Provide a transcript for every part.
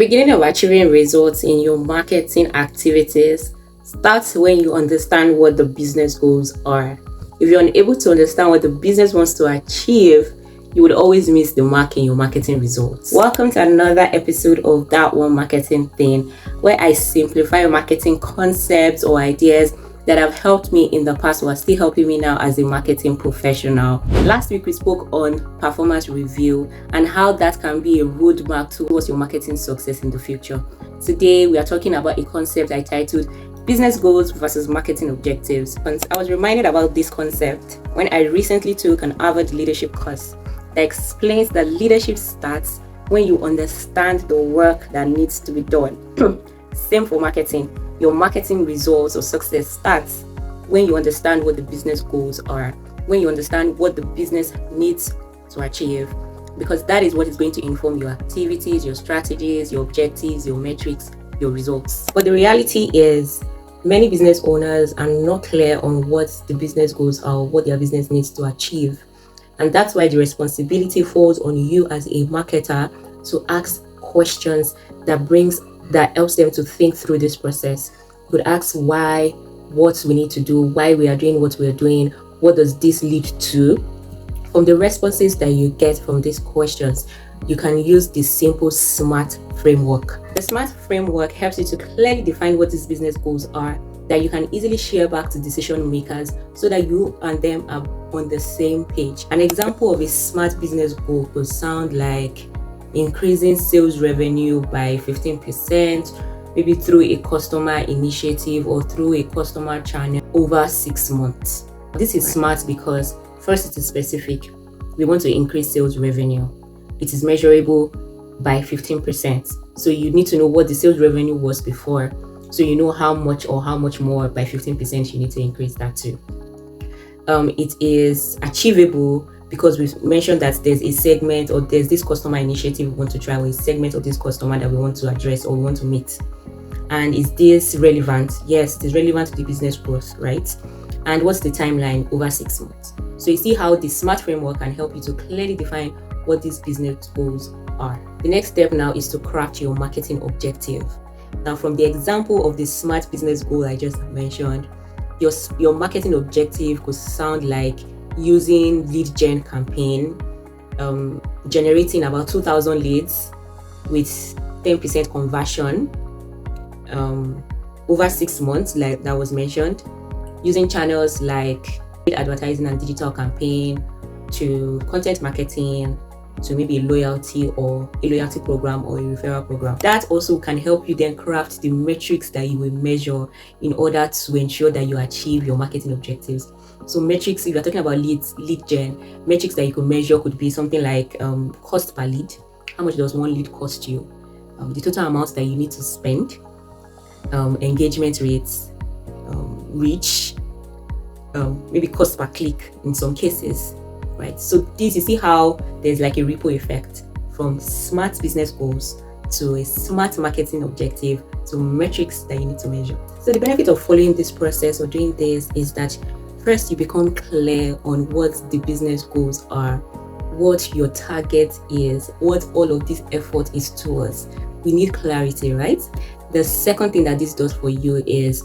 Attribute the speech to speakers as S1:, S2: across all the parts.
S1: beginning of achieving results in your marketing activities starts when you understand what the business goals are. If you're unable to understand what the business wants to achieve, you would always miss the mark in your marketing results. Welcome to another episode of That One Marketing Thing, where I simplify marketing concepts or ideas that have helped me in the past or are still helping me now as a marketing professional. Last week we spoke on performance review and how that can be a roadmap towards your marketing success in the future. Today we are talking about a concept I titled Business Goals versus Marketing Objectives. And I was reminded about this concept when I recently took an Harvard leadership course that explains that leadership starts when you understand the work that needs to be done. Same for marketing. Your marketing results or success starts when you understand what the business goals are, when you understand what the business needs to achieve, because that is what is going to inform your activities, your strategies, your objectives, your metrics, your results. But the reality is, many business owners are not clear on what the business goals are, what their business needs to achieve. And that's why the responsibility falls on you as a marketer to ask questions that helps them to think through this process. You could ask why, what we need to do, why we are doing what we're doing, what does this lead to? From the responses that you get from these questions, you can use the simple SMART framework. The SMART framework helps you to clearly define what these business goals are that you can easily share back to decision makers so that you and them are on the same page. An example of a SMART business goal could sound like increasing sales revenue by 15%, maybe through a customer initiative or through a customer channel over 6 months. This is SMART because first, it is specific. We want to increase sales revenue. It is measurable by 15%. So you need to know what the sales revenue was before, so you know how much or how much more by 15% you need to increase that to. It is achievable because we mentioned that there's a segment or there's this customer initiative we want to try, or a segment of this customer that we want to address or we want to meet. And is this relevant? Yes, it is relevant to the business growth, right? And what's the timeline? Over 6 months. So you see how the SMART framework can help you to clearly define what these business goals are. The next step now is to craft your marketing objective. Now, from the example of the SMART business goal I just mentioned, your marketing objective could sound like using lead gen campaign, generating about 2,000 leads with 10% conversion over 6 months, like that was mentioned, using channels like advertising and digital campaign, to content marketing, to maybe a loyalty program or a referral program. That also can help you then craft the metrics that you will measure in order to ensure that you achieve your marketing objectives. So metrics, if you're talking about lead gen, metrics that you could measure could be something like cost per lead. How much does one lead cost you? The total amount that you need to spend, engagement rates, reach, maybe cost per click in some cases, right? So this, you see how there's like a ripple effect from SMART business goals to a SMART marketing objective to metrics that you need to measure. So the benefit of following this process or doing this is that first, you become clear on what the business goals are, what your target is, what all of this effort is towards. We need clarity, right? The second thing that this does for you is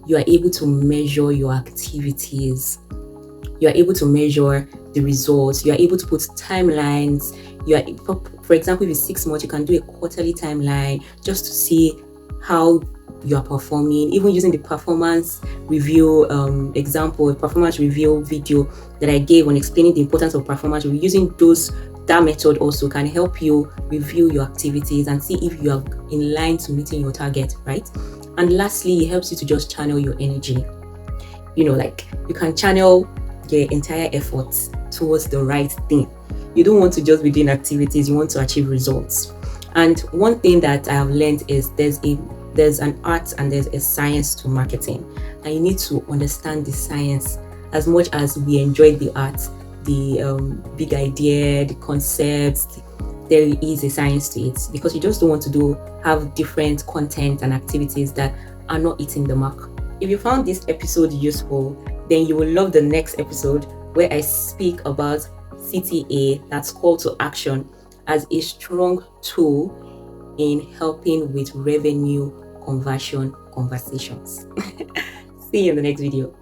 S1: you are able to measure your activities. You are able to measure the results. You are able to put timelines. For example, if it's 6 months, you can do a quarterly timeline just to see how you are performing. Even using the performance review example, performance review video that I gave on explaining the importance of performance review, using that method also can help you review your activities and see if you are in line to meeting your target, right? And lastly, it helps you to just channel your energy. Like you can channel your entire efforts towards the right thing. You don't want to just be doing activities, you want to achieve results. And one thing that I have learned is there's an art and there's a science to marketing, and you need to understand the science as much as we enjoy the art, the big idea, the concepts. There is a science to it, because you just don't want to have different content and activities that are not hitting the mark. If you found this episode useful, then you will love the next episode where I speak about CTA, that's call to action, as a strong tool in helping with revenue conversion conversations. See you in the next video.